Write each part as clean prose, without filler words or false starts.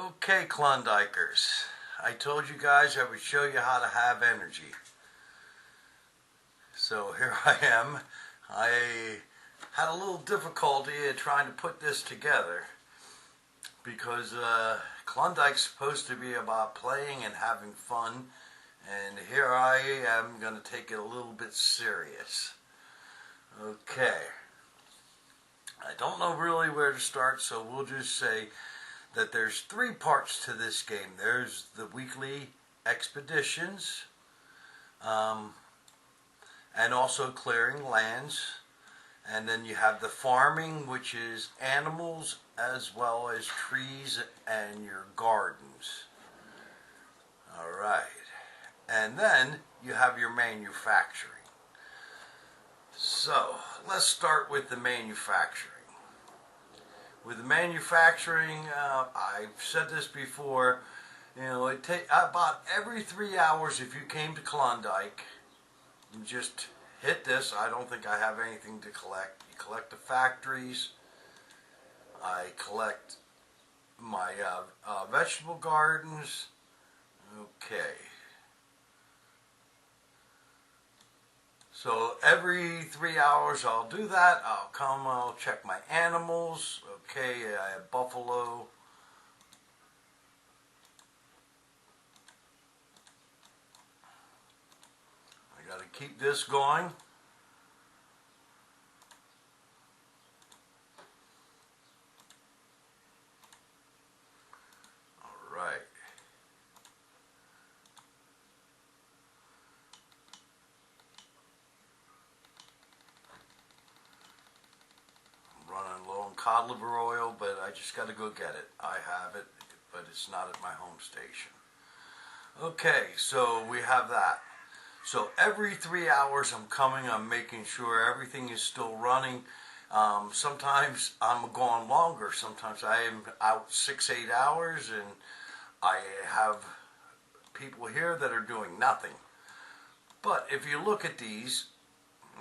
Okay, Klondikers, I told you guys I would show you how to have energy. So here I am. I had a little difficulty trying to put this together because Klondike's supposed to be about playing and having fun, and here I am going to take it a little bit serious. Okay. I don't know really where to start, so we'll just say that there's three parts to this game. There's the weekly expeditions, and also clearing lands, and then you have the farming, which is animals as well as trees and your gardens. Alright, and then you have your manufacturing. So let's start with the manufacturing. With the manufacturing, I've said this before, it takes about every 3 hours if you came to Klondike, you just hit this. I don't think I have anything to collect. You collect the factories. I collect my vegetable gardens. Okay. So every 3 hours I'll do that. I'll check my animals. Okay, I have buffalo. I gotta keep this going. All right. Running low on cod liver oil, but I just got to go get it. I have it, but it's not at my home station. Okay, so we have that. So every 3 hours I'm making sure everything is still running. Sometimes I'm going longer. Sometimes I am out 6-8 hours, and I have people here that are doing nothing. But if you look at these,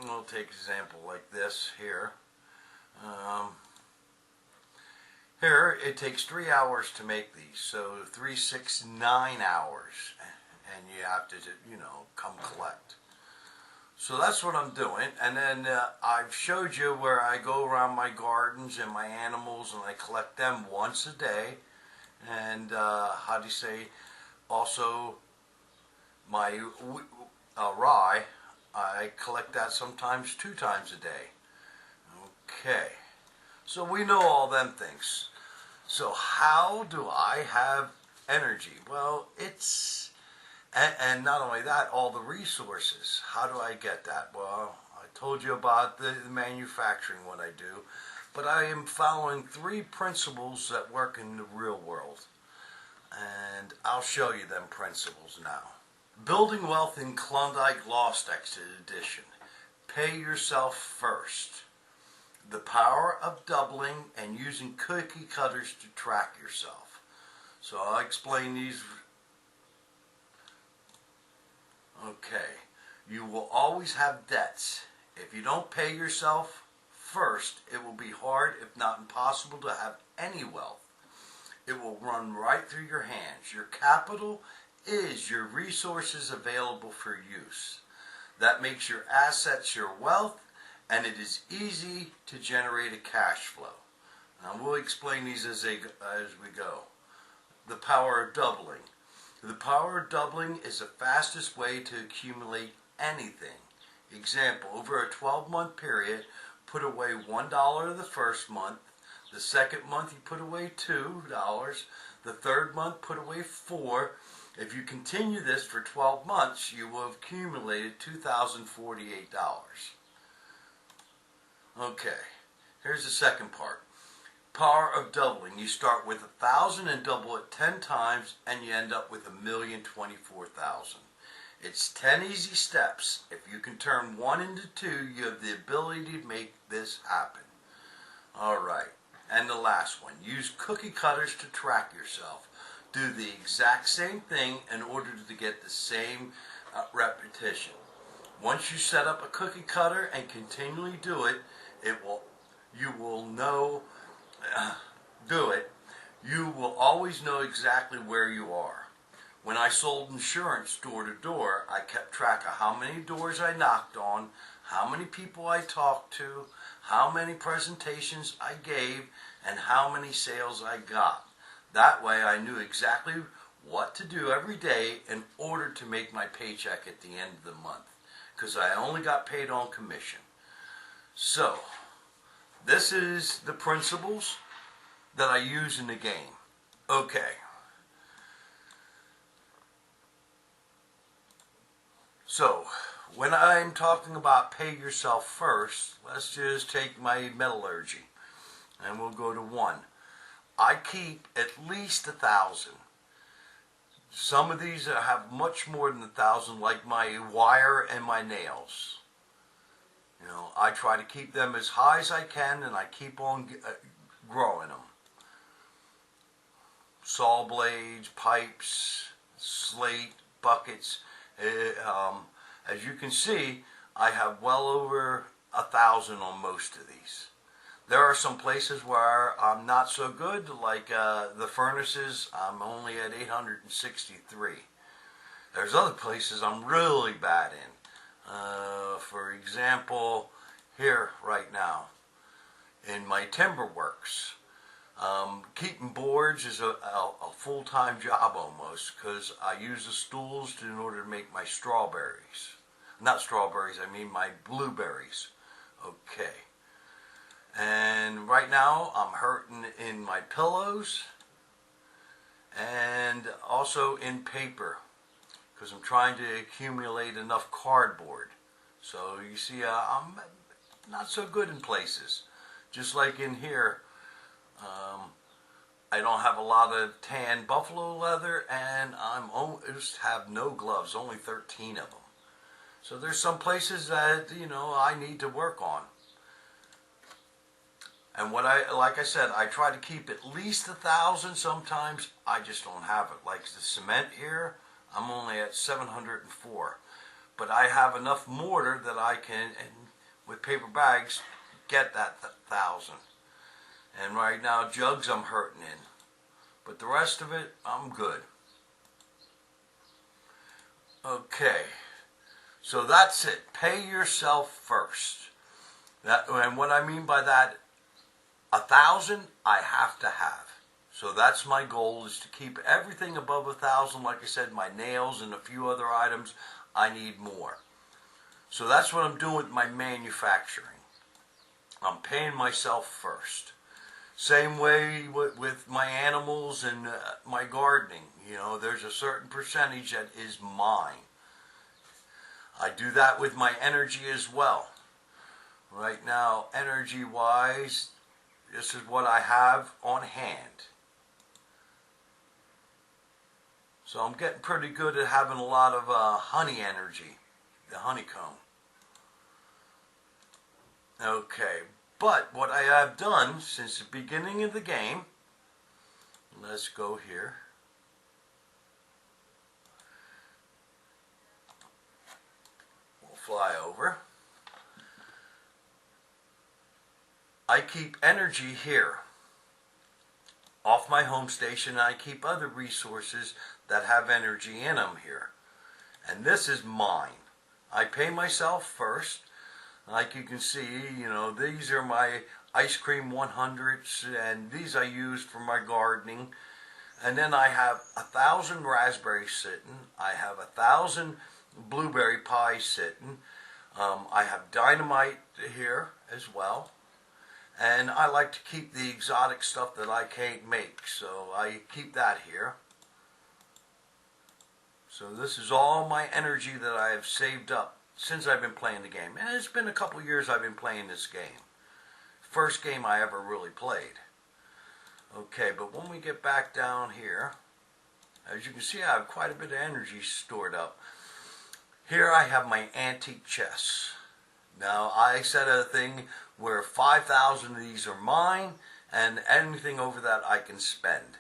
we'll take an example like this here. Here it takes 3 hours to make these, so 3, 6, 9 hours, and you have to, come collect. So that's what I'm doing, and then I've showed you where I go around my gardens and my animals, and I collect them once a day, and also my rye, I collect that sometimes 2 times a day. Okay, so we know all them things. So how do I have energy? Well, and not only that, all the resources. How do I get that? Well, I told you about the manufacturing, what I do, but I am following 3 principles that work in the real world, and I'll show you them principles now. Building wealth in Klondike Lost Expedition. Pay yourself first. The power of doubling and using cookie cutters to track yourself. So I'll explain these. Okay, you will always have debts. If you don't pay yourself first, it will be hard, if not impossible, to have any wealth. It will run right through your hands. Your capital is your resources available for use. That makes your assets your wealth, and it is easy to generate a cash flow. Now we'll explain these as we go. The power of doubling. The power of doubling is the fastest way to accumulate anything. Example, over a 12-month period, put away $1 the first month. The second month you put away $2. The third month put away $4. If you continue this for 12 months, you will have accumulated $2,048. Okay, here's the second part. Power of doubling. You start with 1,000 and double it 10 times, and you end up with 1,024,000. It's 10 easy steps. If you can turn 1 into 2, you have the ability to make this happen. Alright, and the last one. Use cookie cutters to track yourself. Do the exact same thing in order to get the same repetition. Once you set up a cookie cutter and continually do it, you will know do it, You will always know exactly where you are. When I sold insurance door to door, I kept track of how many doors I knocked on, how many people I talked to, how many presentations I gave, and how many sales I got. That way I knew exactly what to do every day in order to make my paycheck at the end of the month, because I only got paid on commission. So, this is the principles that I use in the game. Okay. So, when I'm talking about pay yourself first, let's just take my metallurgy, and we'll go to 1. I keep at least 1,000. Some of these have much more than 1,000, like my wire and my nails. You know, I try to keep them as high as I can, and I keep on growing them. Saw blades, pipes, slate, buckets. As you can see, I have well over 1,000 on most of these. There are some places where I'm not so good, like the furnaces. I'm only at 863. There's other places I'm really bad in. For example, here right now, in my timber works. Keeping boards is a full-time job almost, because I use the stools in order to make my strawberries. Not strawberries, I mean my blueberries. Okay. And right now I'm hurting in my pillows and also in paper, because I'm trying to accumulate enough cardboard. So you see, I'm not so good in places. Just like in here, I don't have a lot of tan buffalo leather, and just have no gloves, only 13 of them. So there's some places that, I need to work on. And like I said, I try to keep at least 1,000. Sometimes I just don't have it. Like the cement here, I'm only at 704. But I have enough mortar that I can, and with paper bags, get that 1,000. And right now, jugs I'm hurting in. But the rest of it, I'm good. Okay. So that's it. Pay yourself first. And what I mean by that, 1,000 I have to have. So that's my goal, is to keep everything above 1,000. Like I said, my nails and a few other items, I need more. So that's what I'm doing with my manufacturing. I'm paying myself first. Same way with my animals and my gardening. There's a certain percentage that is mine. I do that with my energy as well. Right now, energy-wise, this is what I have on hand. So I'm getting pretty good at having a lot of honey energy, the honeycomb. Okay, but what I have done since the beginning of the game, let's go here. We'll fly over. I keep energy here off my home station. I keep other resources that have energy in them here. And this is mine. I pay myself first. Like you can see, these are my ice cream 100s, and these I use for my gardening. And then I have 1,000 raspberries sitting. I have 1,000 blueberry pies sitting. I have dynamite here as well. And I like to keep the exotic stuff that I can't make, so I keep that here. So this is all my energy that I have saved up since I've been playing the game. And it's been a couple years I've been playing this game. First game I ever really played. Okay, but when we get back down here, as you can see, I have quite a bit of energy stored up. Here I have my antique chests. Now, I set a thing where 5,000 of these are mine, and anything over that I can spend.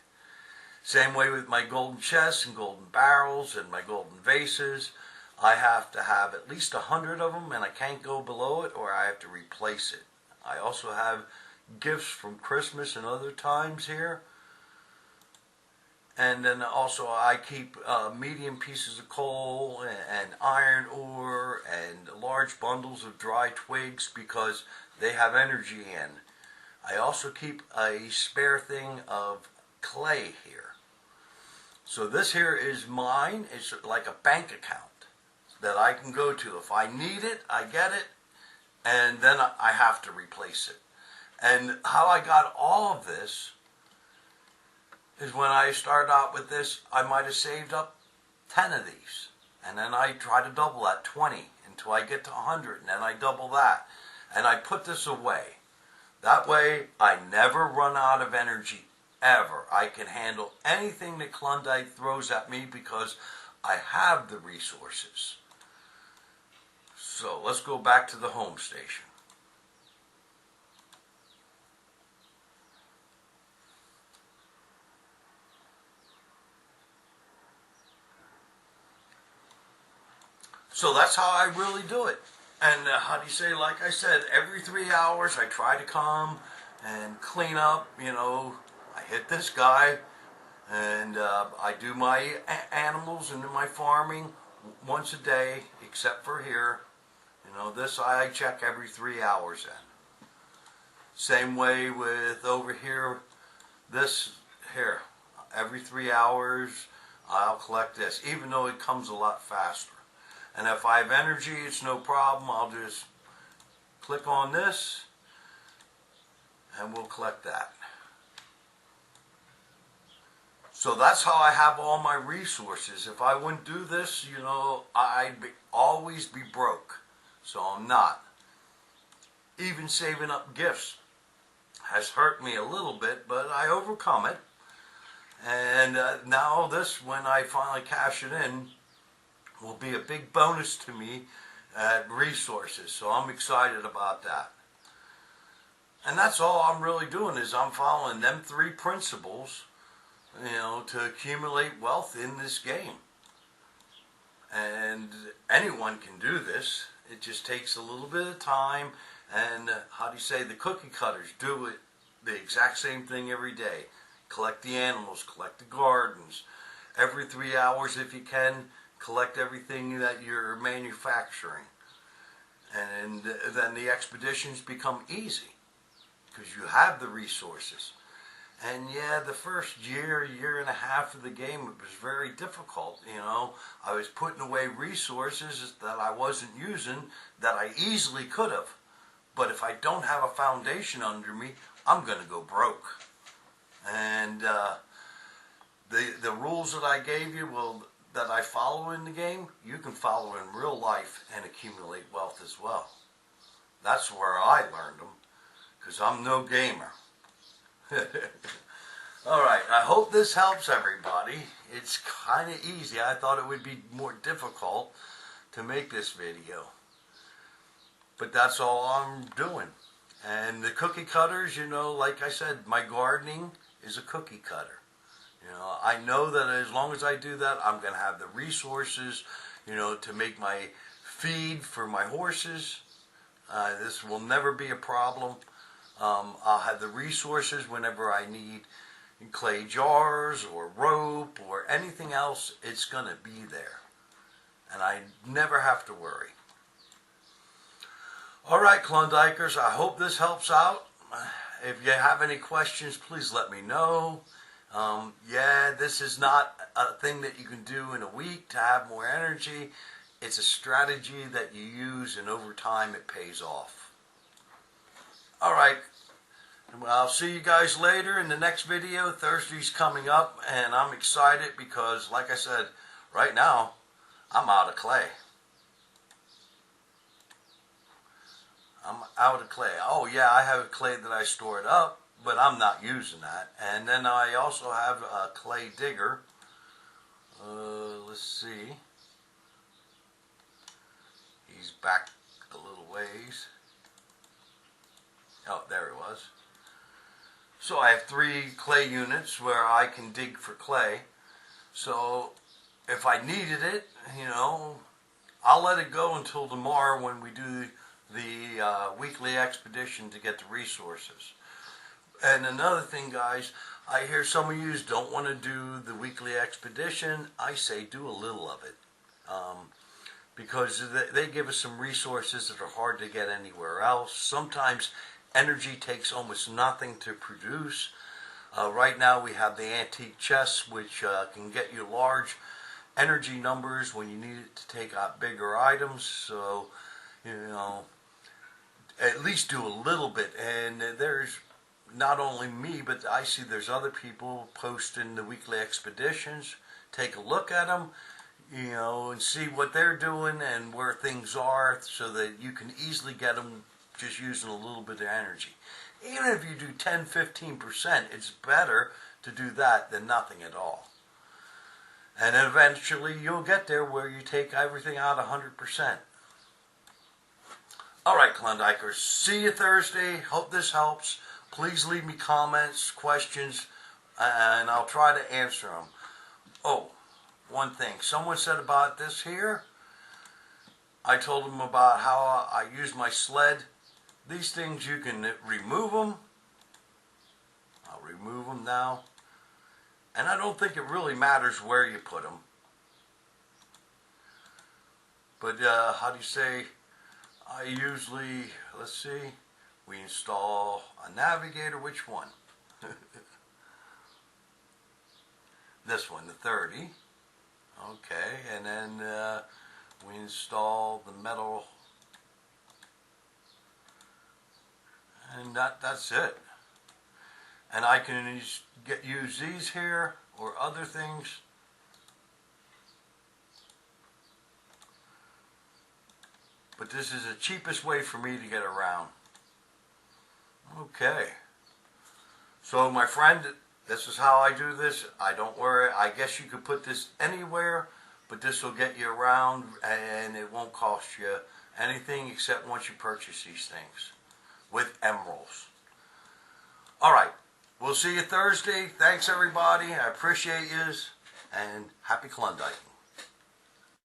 Same way with my golden chests and golden barrels and my golden vases. I have to have at least 100 of them, and I can't go below it, or I have to replace it. I also have gifts from Christmas and other times here. And then also I keep medium pieces of coal and iron ore and large bundles of dry twigs because they have energy in. I also keep a spare thing of clay here. So this here is mine. It's like a bank account that I can go to. If I need it, I get it, and then I have to replace it. And how I got all of this is when I started out with this, I might have saved up 10 of these. And then I try to double that, 20, until I get to 100, and then I double that. And I put this away. That way, I never run out of energy, ever. I can handle anything that Klondike throws at me because I have the resources. So let's go back to the home station. So that's how I really do it. And how do you say, like I said, every 3 hours I try to come and clean up, I hit this guy and I do my animals and my farming once a day, except for here. This I check every 3 hours in. Same way with over here, this here, every 3 hours I'll collect this, even though it comes a lot faster. And if I have energy, it's no problem. I'll just click on this and we'll collect that. So that's how I have all my resources. If I wouldn't do this, I'd always be broke. So I'm not. Even saving up gifts has hurt me a little bit, but I overcome it. And now this, when I finally cash it in, will be a big bonus to me at resources. So I'm excited about that. And that's all I'm really doing is I'm following them 3 principles, to accumulate wealth in this game. And anyone can do this. It just takes a little bit of time. And the cookie cutters do it the exact same thing every day. Collect the animals, collect the gardens. Every 3 hours if you can, collect everything that you're manufacturing. And then the expeditions become easy because you have the resources. And yeah, the first year and a half of the game, it was very difficult. I was putting away resources that I wasn't using that I easily could have. But if I don't have a foundation under me, I'm going to go broke. And the rules that I gave you, that I follow in the game, you can follow in real life and accumulate wealth as well. That's where I learned them, because I'm no gamer. Alright, I hope this helps everybody. It's kind of easy. I thought it would be more difficult to make this video. But that's all I'm doing. And the cookie cutters, like I said, my gardening is a cookie cutter. I know that as long as I do that, I'm going to have the resources, to make my feed for my horses. This will never be a problem. I'll have the resources whenever I need clay jars or rope or anything else. It's going to be there. And I never have to worry. All right, Klondikers, I hope this helps out. If you have any questions, please let me know. This is not a thing that you can do in a week to have more energy. It's a strategy that you use, and over time it pays off. Alright, I'll see you guys later in the next video. Thursday's coming up, and I'm excited because, like I said, right now, I'm out of clay. I'm out of clay. Oh yeah, I have clay that I stored up, but I'm not using that. And then I also have a clay digger. Let's see. He's back a little ways. Oh, there he was. So I have 3 clay units where I can dig for clay. So if I needed it, I'll let it go until tomorrow when we do the weekly expedition to get the resources. And another thing, guys, I hear some of you don't want to do the weekly expedition. I say do a little of it. Because they give us some resources that are hard to get anywhere else. Sometimes energy takes almost nothing to produce. Right now we have the antique chest, which can get you large energy numbers when you need it to take out bigger items. So, at least do a little bit. And there's not only me, but I see there's other people posting the weekly expeditions. Take a look at them, and see what they're doing and where things are, so that you can easily get them just using a little bit of energy. Even if you do 10-15%, it's better to do that than nothing at all. And eventually you'll get there where you take everything out 100%. Alright, Klondikers, see you Thursday. Hope this helps. Please leave me comments, questions, and I'll try to answer them. Oh, one thing. Someone said about this here. I told them about how I use my sled. These things, you can remove them. I'll remove them now. And I don't think it really matters where you put them. But how do you say? I usually, let's see, we install a navigator. Which one? This one, the 30. Okay, and then we install the metal, and that's it. And I can use these here or other things. But this is the cheapest way for me to get around. Okay. So my friend, this is how I do this. I don't worry. I guess you could put this anywhere, but this will get you around and it won't cost you anything except once you purchase these things with emeralds. Alright, we'll see you Thursday. Thanks everybody. I appreciate yous, and happy Klondike.